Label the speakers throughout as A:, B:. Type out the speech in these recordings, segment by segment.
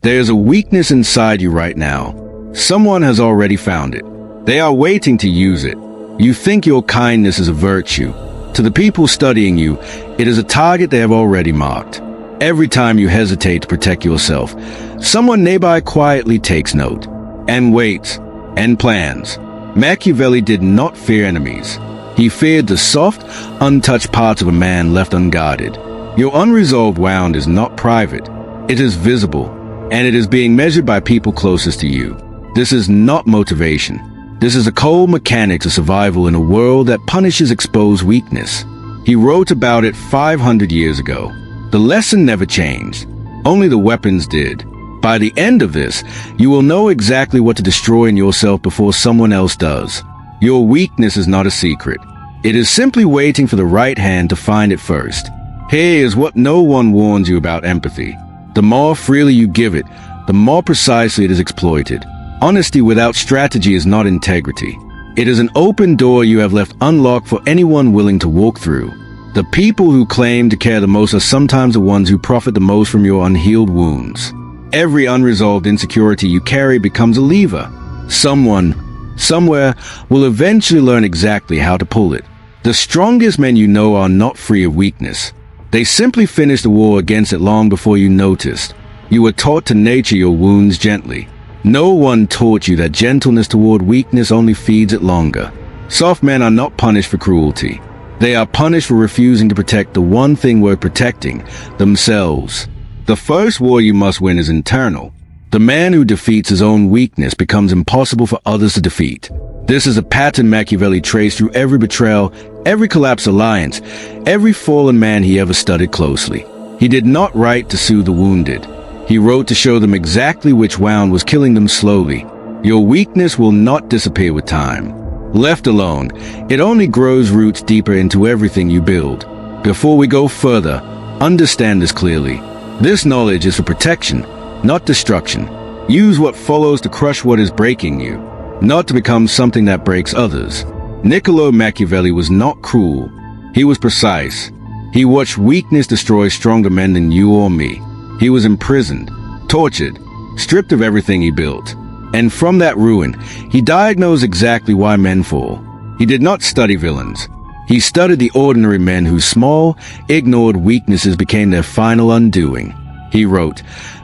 A: There's a weakness inside you right now. Someone has already found it. They are waiting to use it. You think your kindness is a virtue. To the people studying you, it is a target they have already marked. Every time you hesitate to protect yourself, someone nearby quietly takes note, and waits, and plans. Machiavelli did not fear enemies. He feared the soft, untouched parts of a man left unguarded. Your unresolved wound is not private. It is visible, and it is being measured by people closest to you. This is not motivation. This is a cold mechanics of survival in a world that punishes exposed weakness. He wrote about it 500 years ago. The lesson never changed. Only the weapons did. By the end of this, you will know exactly what to destroy in yourself before someone else does. Your weakness is not a secret. It is simply waiting for the right hand to find it first. Here is what no one warns you about empathy. The more freely you give it, the more precisely it is exploited. Honesty without strategy is not integrity. It is an open door you have left unlocked for anyone willing to walk through. The people who claim to care the most are sometimes the ones who profit the most from your unhealed wounds. Every unresolved insecurity you carry becomes a lever. Someone, somewhere, will eventually learn exactly how to pull it. The strongest men you know are not free of weakness. They simply finished the war against it long before you noticed. You were taught to nurture your wounds gently. No one taught you that gentleness toward weakness only feeds it longer. Soft men are not punished for cruelty. They are punished for refusing to protect the one thing worth protecting, themselves. The first war you must win is internal. The man who defeats his own weakness becomes impossible for others to defeat. This is a pattern Machiavelli traced through every betrayal, every collapsed alliance, every fallen man he ever studied closely. He did not write to soothe the wounded. He wrote to show them exactly which wound was killing them slowly. Your weakness will not disappear with time. Left alone, it only grows roots deeper into everything you build. Before we go further, understand this clearly. This knowledge is for protection, not destruction. Use what follows to crush what is breaking you, not to become something that breaks others. Niccolo Machiavelli was not cruel. He was precise. He watched weakness destroy stronger men than you or me. He was imprisoned, tortured, stripped of everything he built. And from that ruin, he diagnosed exactly why men fall. He did not study villains. He studied the ordinary men whose small, ignored weaknesses became their final undoing. He wrote,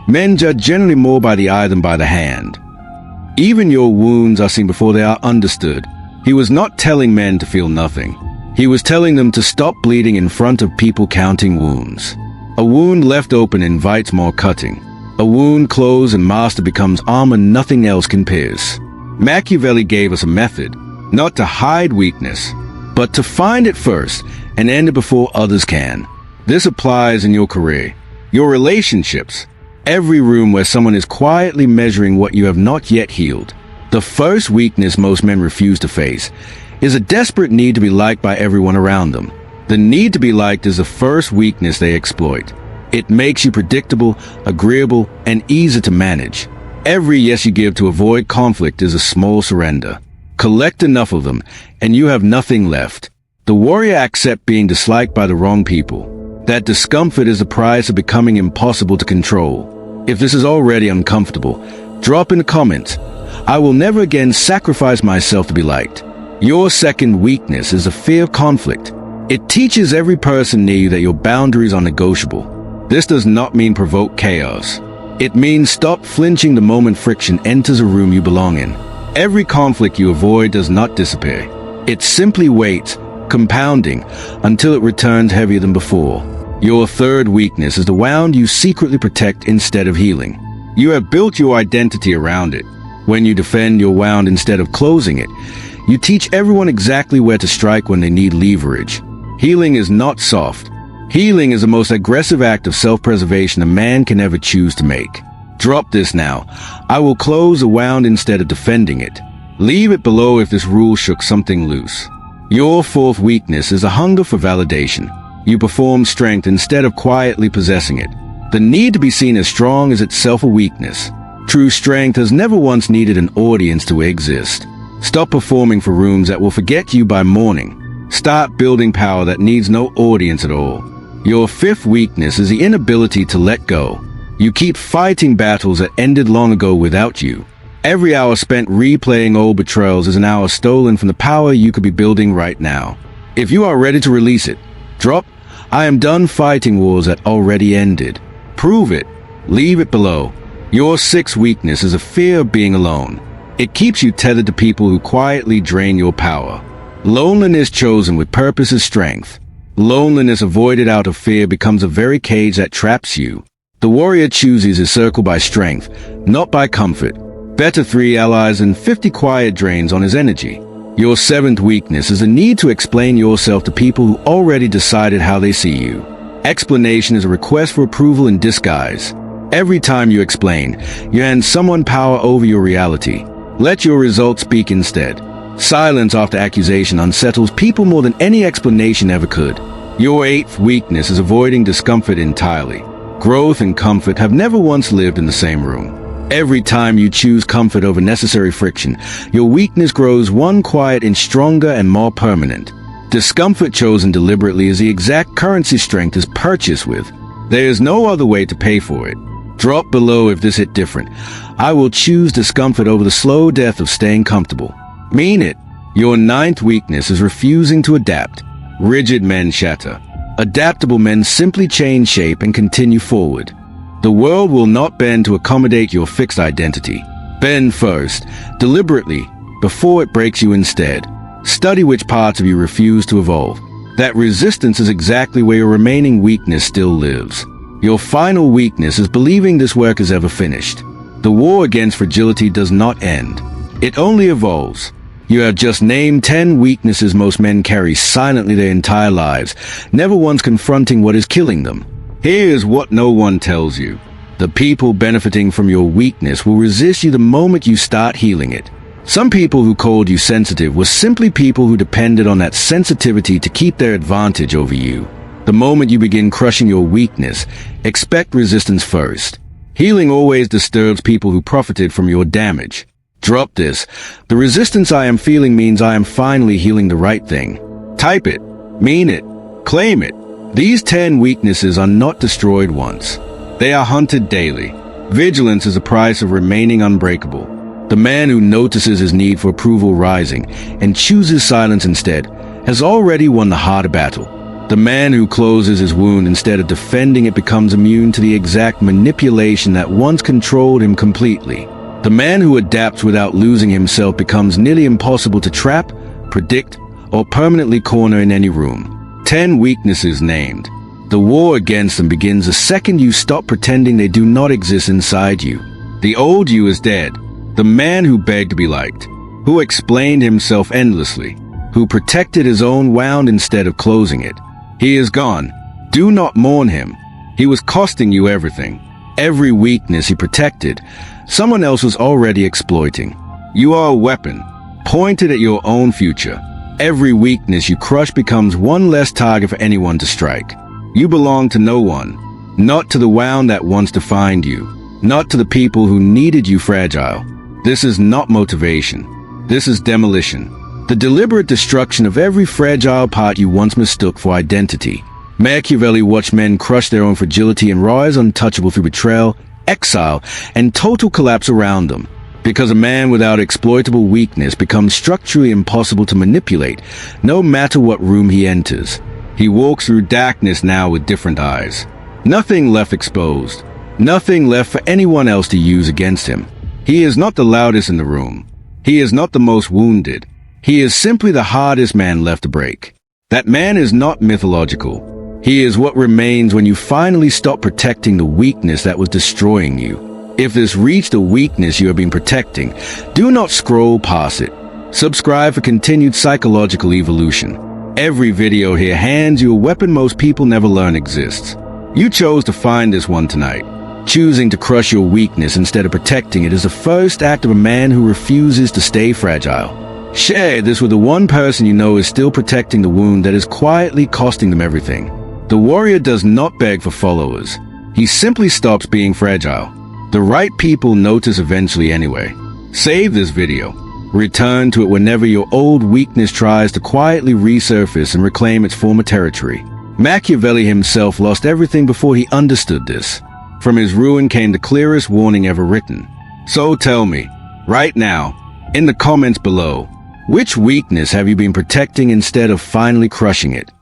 A: "Men judge generally more by the eye than by the hand. Even your wounds are seen before they are understood." He was not telling men to feel nothing. He was telling them to stop bleeding in front of people counting wounds. A wound left open invites more cutting. A wound closed and mastered becomes armor nothing else can pierce. Machiavelli gave us a method, not to hide weakness, but to find it first and end it before others can. This applies in your career, your relationships, every room where someone is quietly measuring what you have not yet healed. The first weakness most men refuse to face is a desperate need to be liked by everyone around them. The need to be liked is the first weakness they exploit. It makes you predictable, agreeable, and easy to manage. Every yes you give to avoid conflict is a small surrender. Collect enough of them, and you have nothing left. The warrior accepts being disliked by the wrong people. That discomfort is the price of becoming impossible to control. If this is already uncomfortable, drop in the comments. I will never again sacrifice myself to be liked. Your second weakness is a fear of conflict. It teaches every person near you that your boundaries are negotiable. This does not mean provoke chaos. It means stop flinching the moment friction enters a room you belong in. Every conflict you avoid does not disappear. It simply waits, compounding, until it returns heavier than before. Your third weakness is the wound you secretly protect instead of healing. You have built your identity around it. When you defend your wound instead of closing it, you teach everyone exactly where to strike when they need leverage. Healing is not soft. Healing is the most aggressive act of self-preservation a man can ever choose to make. Drop this now. I will close a wound instead of defending it. Leave it below if this rule shook something loose. Your fourth weakness is a hunger for validation. You perform strength instead of quietly possessing it. The need to be seen as strong is itself a weakness. True strength has never once needed an audience to exist. Stop performing for rooms that will forget you by morning. Start building power that needs no audience at all. Your fifth weakness is the inability to let go. You keep fighting battles that ended long ago without you. Every hour spent replaying old betrayals is an hour stolen from the power you could be building right now. If you are ready to release it, drop "I am done fighting wars that already ended." Prove it. Leave it below. Your sixth weakness is a fear of being alone. It keeps you tethered to people who quietly drain your power. Loneliness chosen with purpose is strength. Loneliness avoided out of fear becomes a very cage that traps you. The warrior chooses his circle by strength, not by comfort. Better 3 allies than 50 quiet drains on his energy. Your seventh weakness is the need to explain yourself to people who already decided how they see you. Explanation is a request for approval in disguise. Every time you explain, you hand someone power over your reality. Let your results speak instead. Silence after accusation unsettles people more than any explanation ever could. Your eighth weakness is avoiding discomfort entirely. Growth and comfort have never once lived in the same room. Every time you choose comfort over necessary friction, your weakness grows one quiet inch stronger and more permanent. Discomfort chosen deliberately is the exact currency strength is purchased with. There is no other way to pay for it. Drop below if this hit different. I will choose discomfort over the slow death of staying comfortable. Mean it. Your ninth weakness is refusing to adapt. Rigid men shatter. Adaptable men simply change shape and continue forward. The world will not bend to accommodate your fixed identity. Bend first, deliberately, before it breaks you instead. Study which parts of you refuse to evolve. That resistance is exactly where your remaining weakness still lives. Your final weakness is believing this work is ever finished. The war against fragility does not end. It only evolves. You have just named 10 weaknesses most men carry silently their entire lives, never once confronting what is killing them. Here is what no one tells you. The people benefiting from your weakness will resist you the moment you start healing it. Some people who called you sensitive were simply people who depended on that sensitivity to keep their advantage over you. The moment you begin crushing your weakness, expect resistance first. Healing always disturbs people who profited from your damage. Drop this. The resistance I am feeling means I am finally healing the right thing. Type it. Mean it. Claim it. These 10 weaknesses are not destroyed once. They are hunted daily. Vigilance is the price of remaining unbreakable. The man who notices his need for approval rising and chooses silence instead has already won the harder battle. The man who closes his wound instead of defending it becomes immune to the exact manipulation that once controlled him completely. The man who adapts without losing himself becomes nearly impossible to trap, predict, or permanently corner in any room. 10 weaknesses named. The war against them begins the second you stop pretending they do not exist inside you. The old you is dead. The man who begged to be liked, who explained himself endlessly, who protected his own wound instead of closing it. He is gone. Do not mourn him. He was costing you everything. Every weakness he protected, someone else was already exploiting. You are a weapon, pointed at your own future. Every weakness you crush becomes one less target for anyone to strike. You belong to no one, not to the wound that once defined you, not to the people who needed you fragile. This is not motivation. This is demolition. The deliberate destruction of every fragile part you once mistook for identity. Machiavelli watched men crush their own fragility and rise untouchable through betrayal, exile, and total collapse around them. Because a man without exploitable weakness becomes structurally impossible to manipulate, no matter what room he enters. He walks through darkness now with different eyes. Nothing left exposed. Nothing left for anyone else to use against him. He is not the loudest in the room. He is not the most wounded. He is simply the hardest man left to break. That man is not mythological. He is what remains when you finally stop protecting the weakness that was destroying you. If this reached a weakness you have been protecting, do not scroll past it. Subscribe for continued psychological evolution. Every video here hands you a weapon most people never learn exists. You chose to find this one tonight. Choosing to crush your weakness instead of protecting it is the first act of a man who refuses to stay fragile. Share this with the one person you know is still protecting the wound that is quietly costing them everything. The warrior does not beg for followers. He simply stops being fragile. The right people notice eventually anyway. Save this video. Return to it whenever your old weakness tries to quietly resurface and reclaim its former territory. Machiavelli himself lost everything before he understood this. From his ruin came the clearest warning ever written. So tell me, right now, in the comments below, which weakness have you been protecting instead of finally crushing it?